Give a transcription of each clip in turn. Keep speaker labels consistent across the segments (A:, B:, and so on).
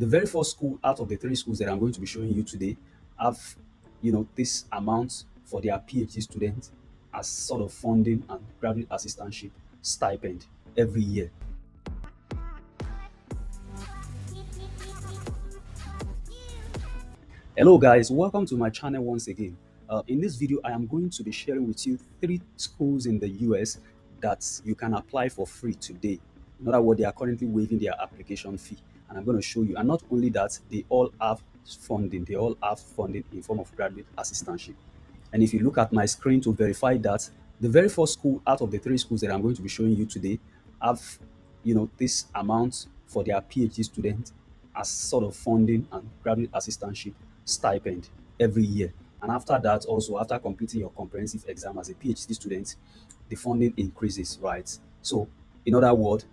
A: The very first school out of the three schools that I'm going to be showing you today have, this amount for their PhD students as sort of funding and graduate assistantship stipend every year. Hello guys, welcome to my channel once again. In this video, I am going to be sharing with you three schools in the US that you can apply for free today. In other words, they are currently waiving their application fee. And I'm going to show you. And not only that, they all have funding. They all have funding in form of graduate assistantship. And if you look at my screen to verify that, the very first school out of the three schools that I'm going to be showing you today have, this amount for their PhD students as sort of funding and graduate assistantship stipend every year. And after that, also after completing your comprehensive exam as a PhD student, the funding increases, right? So, in other words,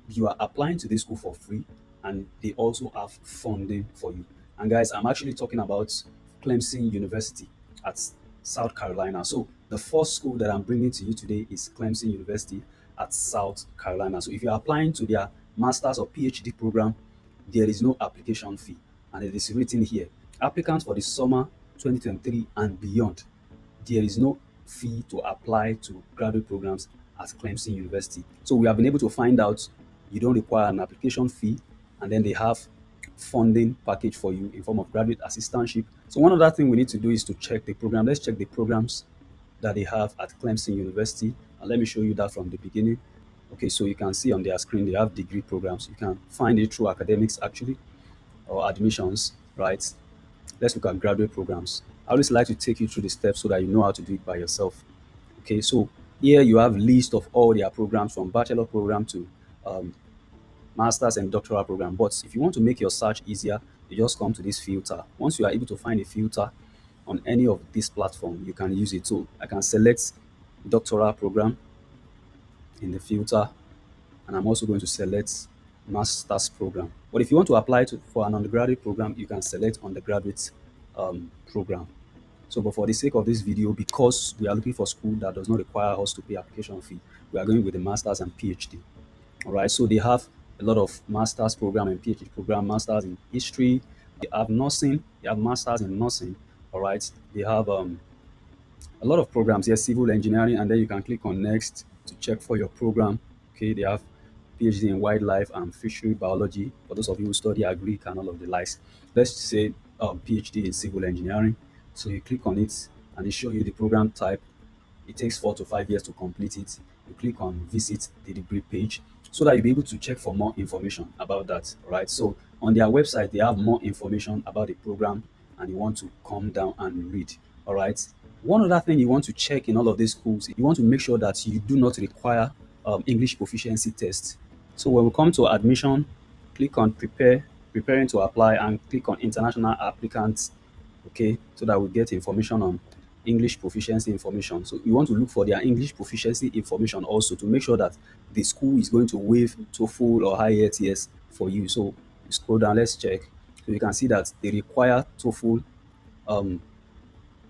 A: you are applying to this school for free and they also have funding for you. And guys, I'm actually talking about Clemson University at South Carolina. So the first school that I'm bringing to you today is Clemson University at South Carolina. So if you're applying to their master's or PhD program, there is no application fee. And it is written here, applicants for the summer 2023 and beyond, there is no fee to apply to graduate programs at Clemson University. So we have been able to find out you don't require an application fee, and then they have funding package for you in form of graduate assistantship. So one other thing we need to do is to check the program. Let's check the programs that they have at Clemson University, and let me show you that from the beginning. Okay, so you can see on their screen they have degree programs. You can find it through academics actually, or admissions, right? Let's look at graduate programs. I always like to take you through the steps so that you know how to do it by yourself. Okay, so here you have list of all their programs from bachelor program to um, master's and doctoral program. But if you want to make your search easier, you just come to this filter. Once you are able to find a filter on any of this platform, you can use it. So I can select doctoral program in the filter, and I'm also going to select master's program. But if you want to apply for an undergraduate program, you can select undergraduate program. So, but for the sake of this video, because we are looking for school that does not require us to pay application fee, we are going with the masters and PhD. All right, so they have a lot of master's program and PhD program, masters in history. They have nursing. They have masters in nursing. All right, they have a lot of programs here, civil engineering, and then you can click on next to check for your program. Okay, they have PhD in wildlife and fishery biology for those of you who study agri and all of the likes. Let's say PhD in civil engineering. So you click on it and it shows you the program type. It takes 4 to 5 years to complete it. You click on visit the degree page so that you'll be able to check for more information about that. Right. So on their website, they have more information about the program and you want to come down and read. All right. One other thing you want to check in all of these schools, you want to make sure that you do not require English proficiency test. So when we come to admission, click on preparing to apply, and click on international applicants. Okay, so that we get information on English proficiency information. So you want to look for their English proficiency information also to make sure that the school is going to waive TOEFL or IELTS for you. So you scroll down, let's check. So you can see that they require TOEFL um,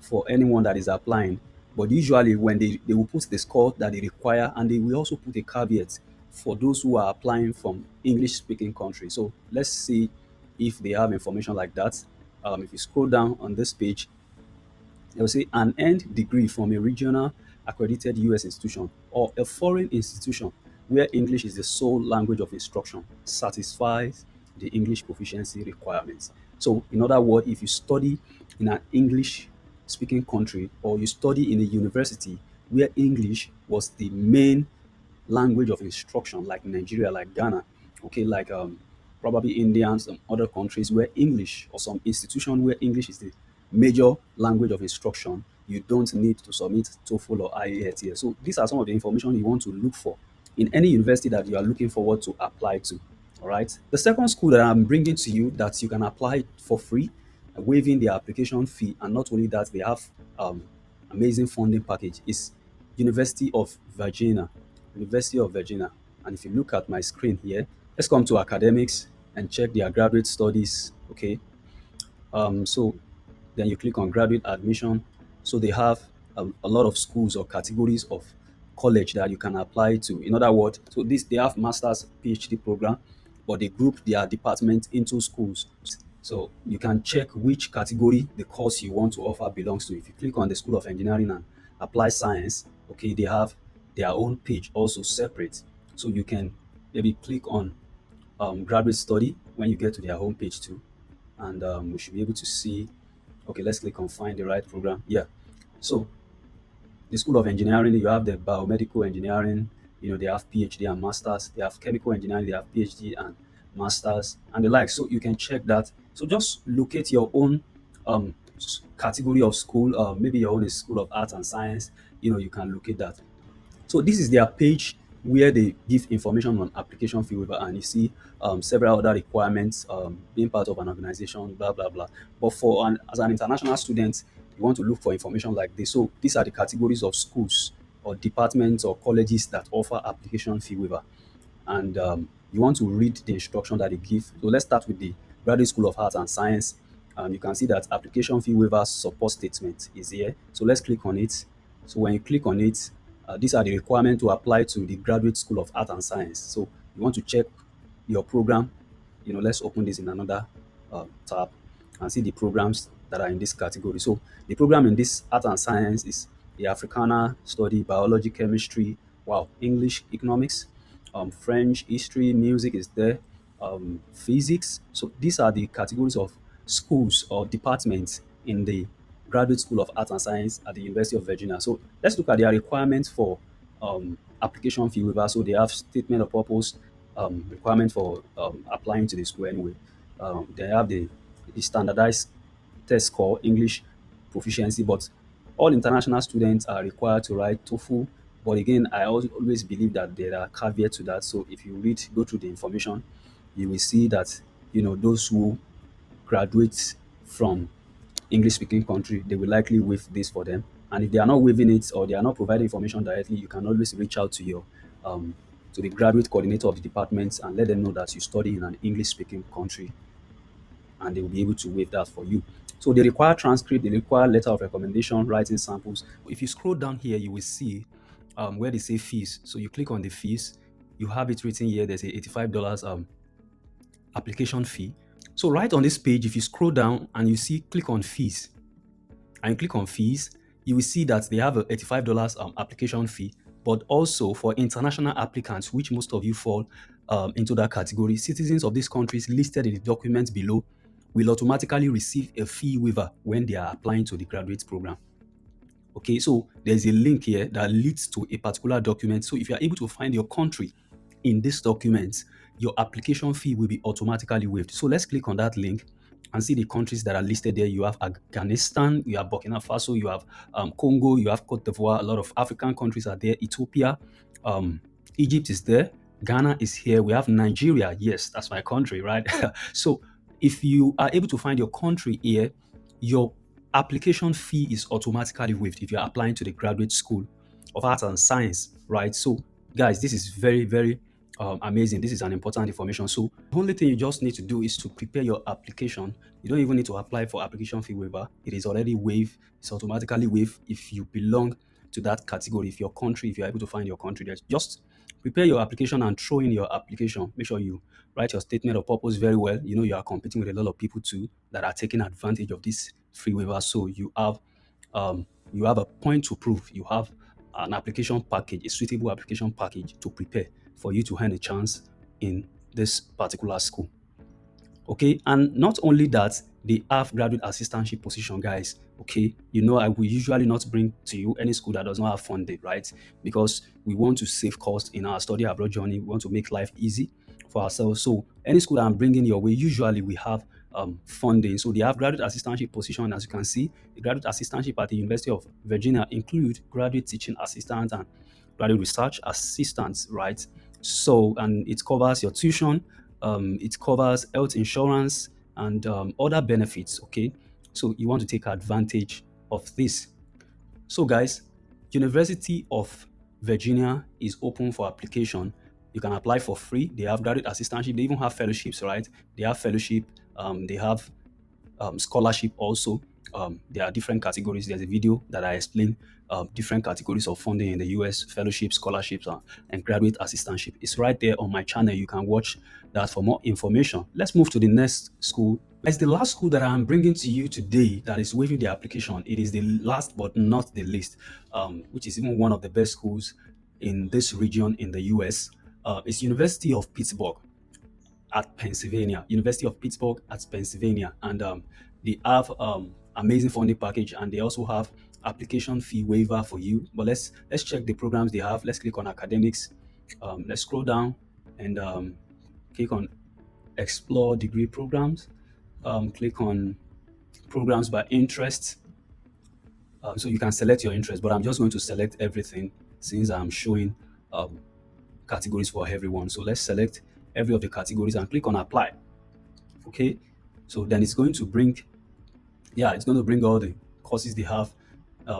A: for anyone that is applying. But usually when they will put the score that they require, and they will also put a caveat for those who are applying from English speaking countries. So let's see if they have information like that. If you scroll down on this page, they'll say an earned degree from a regional accredited US institution or a foreign institution where English is the sole language of instruction satisfies the English proficiency requirements. So, in other words, if you study in an English speaking country or you study in a university where English was the main language of instruction, like Nigeria, like Ghana, okay, like probably India and some other countries where English, or some institution where English is the major language of instruction, you don't need to submit TOEFL or IELTS. So these are some of the information you want to look for in any university that you are looking forward to apply to. All right. The second school that I'm bringing to you that you can apply for free, waiving the application fee, and not only that, they have amazing funding package is University of Virginia. University of Virginia. And if you look at my screen here, let's come to academics and check their graduate studies. Okay. So then you click on graduate admission. So they have a lot of schools or categories of college that you can apply to. In other words, so this they have master's PhD program, but they group their department into schools. So you can check which category the course you want to offer belongs to. If you click on the School of Engineering and Applied Science, okay, they have their own page also separate. So you can maybe click on graduate study when you get to their homepage too, and we should be able to see. Okay, let's click on find the right program. Yeah, so the School of Engineering, you have the biomedical engineering, they have PhD and masters, they have chemical engineering, they have PhD and masters, and the like. So you can check that. So just locate your own category of school. Maybe your own is School of Arts and Science. You can locate that. So this is their page where they give information on application fee waiver, and you see several other requirements, being part of an organization, blah blah blah. But as an international student, you want to look for information like this. So these are the categories of schools or departments or colleges that offer application fee waiver, and you want to read the instruction that they give. So let's start with the Graduate School of Arts and Science. You can see that application fee waiver support statement is here. So let's click on it. So when you click on it, these are the requirements to apply to the Graduate School of Art and Science. So you want to check your program. Let's open this in another tab and see the programs that are in this category. So the program in this Art and Science is the Africana Study, Biology, Chemistry, wow, English, Economics, French, History, Music is there, Physics. So these are the categories of schools or departments in the Graduate School of Art and Science at the University of Virginia. So let's look at their requirements for application fee waiver. So they have statement of purpose, requirement for applying to the school anyway. They have the standardized test score, English proficiency, but all international students are required to write TOEFL. But again, I always believe that there are caveats to that. So if you go through the information, you will see that those who graduate from English speaking country, they will likely waive this for them. And if they are not waiving it or they are not providing information directly, you can always reach out to your to the graduate coordinator of the department and let them know that you study in an English speaking country, and they will be able to waive that for you. So they require transcript, they require letter of recommendation, writing samples. If you scroll down here, you will see where they say fees. So you click on the fees, you have it written here. There's a $85 application fee. So right on this page, if you scroll down and you see click on fees, and you click on fees, you will see that they have a $85 application fee, but also for international applicants, which most of you fall into that category, citizens of these countries listed in the document below will automatically receive a fee waiver when they are applying to the graduate program. Okay, so there's a link here that leads to a particular document. So if you are able to find your country in this document, your application fee will be automatically waived. So let's click on that link and see the countries that are listed there. You have Afghanistan, you have Burkina Faso, you have Congo, you have Cote d'Ivoire. A lot of African countries are there. Ethiopia, Egypt is there. Ghana is here. We have Nigeria. Yes, that's my country, right? So if you are able to find your country here, your application fee is automatically waived if you're applying to the Graduate School of Arts and Science, right? So guys, this is very, very amazing. This is an important information. So the only thing you just need to do is to prepare your application. You don't even need to apply for application fee waiver. It is already waived. It's automatically waived if you belong to that category. If your country, if you're able to find your country, just prepare your application and throw in your application. Make sure you write your statement of purpose very well. You are competing with a lot of people too that are taking advantage of this free waiver. So you have a point to prove. You have an application package, a suitable application package to prepare for you to earn a chance in this particular school. Okay, and not only that, they have graduate assistantship position, guys. Okay, I will usually not bring to you any school that does not have funding, right? Because we want to save costs in our study abroad journey. We want to make life easy for ourselves. So any school that I'm bringing your way, usually we have funding. So they have graduate assistantship position. As you can see, the graduate assistantship at the University of Virginia include graduate teaching assistants and graduate research assistants, right? So, and it covers your tuition, it covers health insurance and other benefits, okay? So you want to take advantage of this. So guys, University of Virginia is open for application. You can apply for free. They have graduate assistantship. They even have fellowships, right? They have fellowship. They have scholarship also. there are different categories. There's a video that I explain different categories of funding in the US: fellowship, scholarships, and graduate assistantship. It's right there on my channel. You can watch that for more information. Let's move to the next school. As the last school that I'm bringing to you today that is waiving the application, it is the last but not the least, which is even one of the best schools in this region in the US. It's University of Pittsburgh at Pennsylvania, University of Pittsburgh at Pennsylvania, and they have amazing funding package, and they also have application fee waiver for you. But let's check the programs they have. Let's click on academics. Let's scroll down and click on explore degree programs. Click on programs by interest. So you can select your interest, but I'm just going to select everything since I'm showing categories for everyone. So let's select every of the categories and click on apply. Okay, so then it's going to bring, it's going to bring all the courses they have,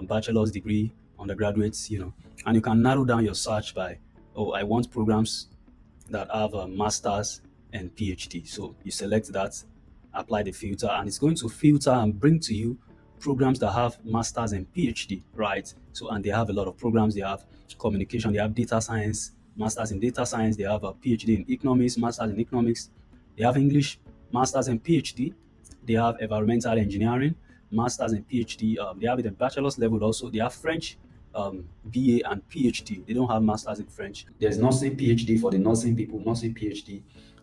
A: bachelor's degree, undergraduates, and you can narrow down your search by, oh, I want programs that have a master's and PhD. So you select that, apply the filter, and it's going to filter and bring to you programs that have masters and PhD, right? So, and they have a lot of programs. They have communication, they have data science, masters in data science, they have a PhD in economics, masters in economics, they have English, masters and PhD, they have environmental engineering, masters and PhD, they have it in bachelor's level also, they have French, BA and PhD. They don't have masters in French. There's nursing PhD for the nursing people, nursing PhD,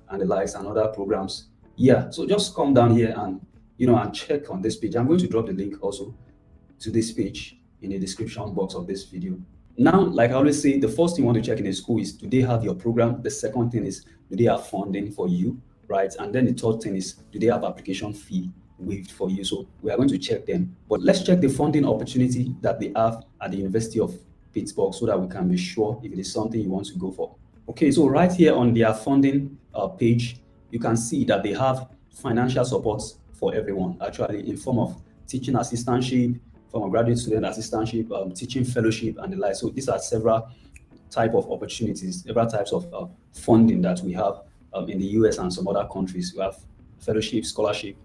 A: and the likes, and other programs. Yeah, so just come down here and and check on this page. I'm going to drop the link also to this page in the description box of this video. Now, like I always say, the first thing you want to check in a school is, do they have your program? The second thing is, do they have funding for you, right? And then the third thing is, do they have application fee waived for you? So we are going to check them. But let's check the funding opportunity that they have at the University of Pittsburgh so that we can be sure if it is something you want to go for. Okay, so right here on their funding page, you can see that they have financial support for everyone, actually, in form of teaching assistantship, from a graduate student assistantship, teaching fellowship, and the like. So these are several type of opportunities, several types of funding that we have in the US and some other countries. We have fellowship, scholarship,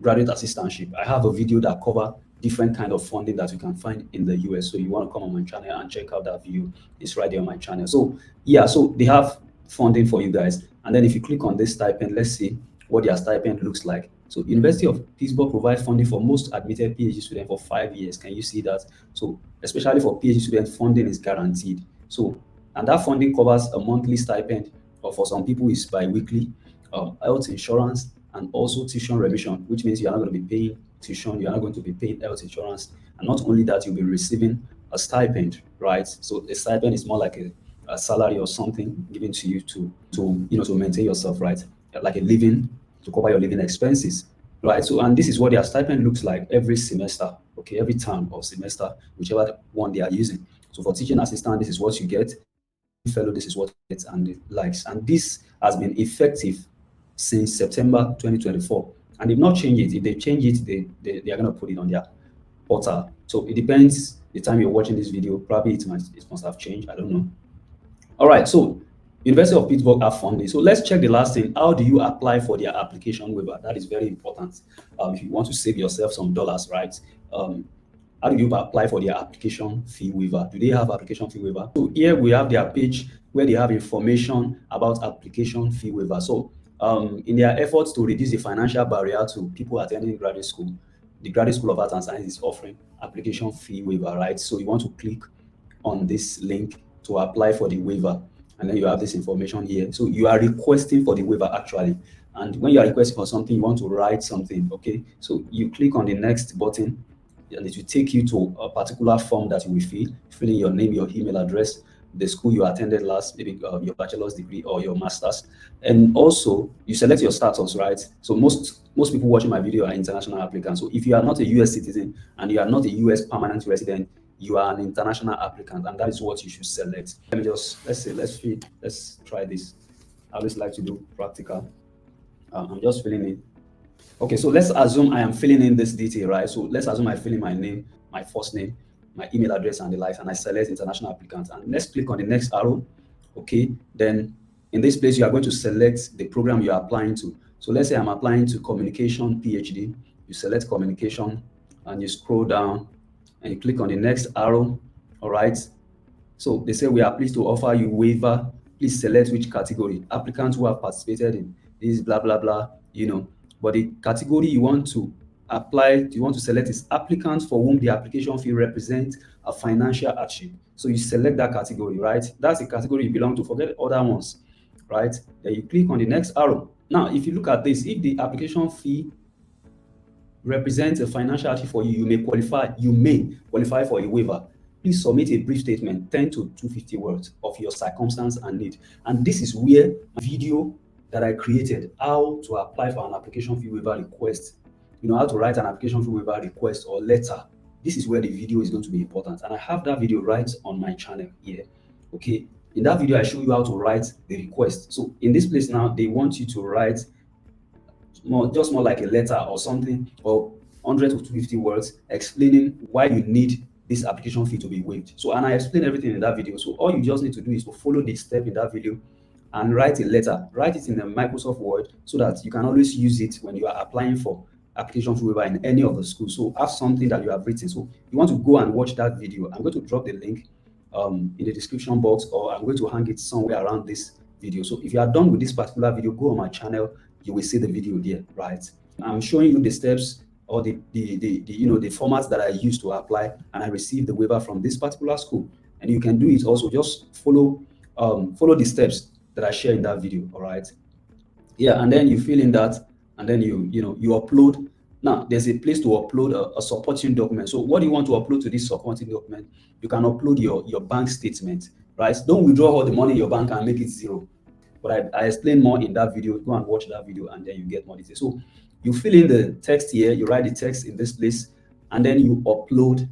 A: graduate assistantship. I have a video that cover different kind of funding that you can find in the US. So you want to come on my channel and check out that video. It's right there on my channel. So yeah, so they have funding for you guys. And then if you click on this stipend, let's see what their stipend looks like. So University of Pittsburgh provides funding for most admitted PhD students for 5 years. Can you see that? So especially for PhD students, funding is guaranteed. So, and that funding covers a monthly stipend, or for some people is bi-weekly, health insurance, and also tuition remission, which means you are not going to be paying tuition, you are not going to be paying health insurance. And not only that, you'll be receiving a stipend, right? So the stipend is more like a salary or something given to you to maintain yourself, right? Like a living, to cover your living expenses, right? So, and this is what their stipend looks like every semester, okay, every term or semester, whichever one they are using. So for teaching assistant, this is what you get. Fellow, this is what you get, and the likes. And this has been effective since September 2024, and they've not changed it. If they change it, they are going to put it on their portal. So it depends the time you're watching this video. Probably it must have changed. I don't know. All right, so University of Pittsburgh have funding. So let's check the last thing. How do you apply for their application waiver? That is very important. If you want to save yourself some dollars, right? How do you apply for their application fee waiver? Do they have application fee waiver? So here we have their page where they have information about application fee waiver. So in their efforts to reduce the financial barrier to people attending graduate school, the Graduate School of Arts and Science is offering application fee waiver, right? So you want to click on this link to apply for the waiver. And then you have this information here. So you are requesting for the waiver actually. And when you are requesting for something, you want to write something, okay? So you click on the next button and it will take you to a particular form that you will fill in your name, your email address, the school you attended last, maybe your bachelor's degree or your master's. And also you select your status, right? So most people watching my video are international applicants. So if you are not a US citizen and you are not a US permanent resident, you are an international applicant, and that is what you should select. Let me just, let's try this. I always like to do practical. I'm just filling in. Okay, so let's assume I am filling in this detail, right? So let's assume I fill in my name, my first name, my email address, and the likes, and I select international applicant. And let's click on the next arrow. Okay, then in this place, you are going to select the program you are applying to. So let's say I'm applying to communication PhD, you select communication, and you scroll down, and you click on the next arrow. All right. So they say we are pleased to offer you waiver. Please select which category. Applicants who have participated in this blah blah blah, But the category you want to apply, you want to select is applicants for whom the application fee represents a financial hardship. So you select that category, right? That's the category you belong to. Forget other ones, right? Then you click on the next arrow. Now, if you look at this, if the application fee represents a financial hardship for you, you may qualify for a waiver. Please submit a brief statement, 10 to 250 words of your circumstance and need. And this is where a video that I created, how to apply for an application fee waiver request, how to write an application fee waiver request or letter. This is where the video is going to be important. And I have that video right on my channel here. Okay. In that video, I show you how to write the request. So in this place now, they want you to write more like a letter or something, or 100 to 250 words explaining why you need this application fee to be waived. So, and I explain everything in that video. So all you just need to do is to follow the step in that video and write a letter. Write it in a Microsoft Word so that you can always use it when you are applying for application fee waiver in any of the schools. So have something that you have written. So you want to go and watch that video. I'm going to drop the link in the description box, or I'm going to hang it somewhere around this video. So if you are done with this particular video, go on my channel. You will see the video there, right? I'm showing you the steps or the formats that I use to apply, and I receive the waiver from this particular school. And you can do it also. Just follow the steps that I share in that video. All right. Yeah, and then you fill in that, and then you upload. Now there's a place to upload a supporting document. So what do you want to upload to this supporting document? You can upload your bank statement, right? Don't withdraw all the money in your bank and make it zero. But I explain more in that video. Go and watch that video, and then you get more details. So you fill in the text here, you write the text in this place, and then you upload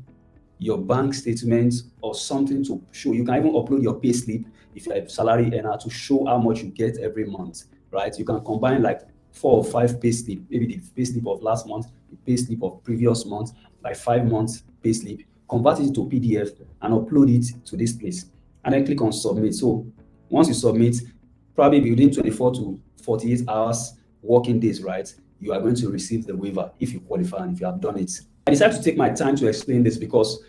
A: your bank statement or something to show. You can even upload your pay slip if you're a salary earner to show how much you get every month, right? You can combine like 4 or 5 pay slip, maybe the pay slip of last month, the pay slip of previous month, like 5 months pay slip, convert it to PDF and upload it to this place, and then click on submit. So once you submit, probably within 24 to 48 hours working days, right, you are going to receive the waiver if you qualify and if you have done it. I decided to take my time to explain this because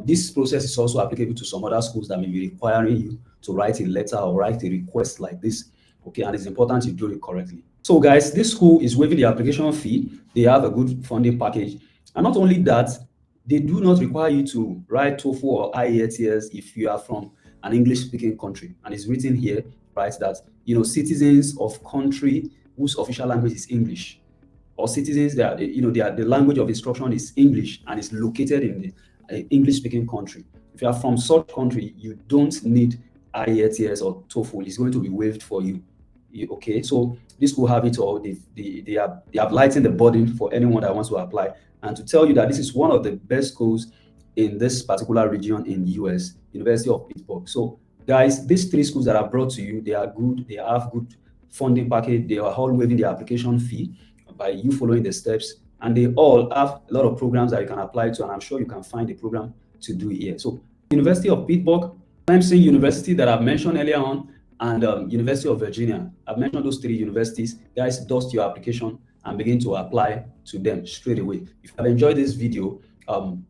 A: this process is also applicable to some other schools that may be requiring you to write a letter or write a request like this. Okay, and it's important you do it correctly. So guys, this school is waiving the application fee. They have a good funding package. And not only that, they do not require you to write Toefl or Ielts if you are from an English-speaking country. And it's written here, right, that citizens of country whose official language is English, or citizens that the language of instruction is English and is located in the English-speaking country. If you are from such country, you don't need Ielts or Toefl. It's going to be waived for you. Okay, so this will have it all. They have lightened the burden for anyone that wants to apply, and to tell you that this is one of the best schools in this particular region in the US, University of Pittsburgh. So guys, these 3 schools that I brought to you, they are good. They have good funding package. They are all waiving the application fee by you following the steps, and they all have a lot of programs that you can apply to, and I'm sure you can find a program to do here. So University of Pittsburgh, Clemson University that I've mentioned earlier on, and University of Virginia. I've mentioned those 3 universities. Guys, dust your application and begin to apply to them straight away. If you have enjoyed this video,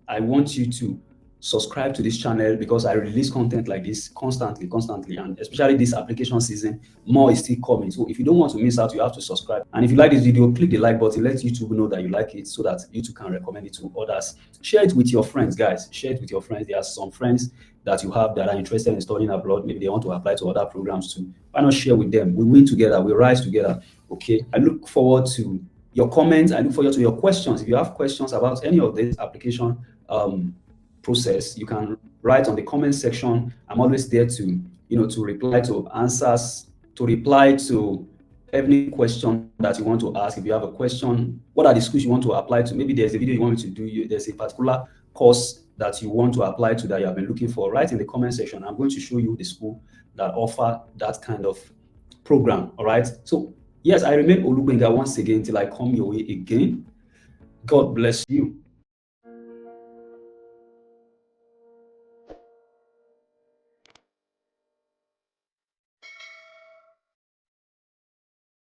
A: I want you to subscribe to this channel because I release content like this constantly, and especially this application season, more is still coming. So if you don't want to miss out, you have to subscribe. And if you like this video, click the like button. Let YouTube know that you like it so that YouTube can recommend it to others. Share it with your friends, guys. Share it with your friends. There are some friends that you have that are interested in studying abroad. Maybe they want to apply to other programs too. Why not share with them? We win together. We rise together. Okay. I look forward to your comments. I look forward to your questions. If you have questions about any of this application process, you can write on the comment section. I'm always there to reply to answers, to reply to any question that you want to ask. If you have a question, what are the schools you want to apply to? Maybe there's a video you want me to do. There's a particular course that you want to apply to that you have been looking for. Write in the comment section. I'm going to show you the school that offer that kind of program. All right. So yes, I remain Olubenga once again till I come your way again. God bless you.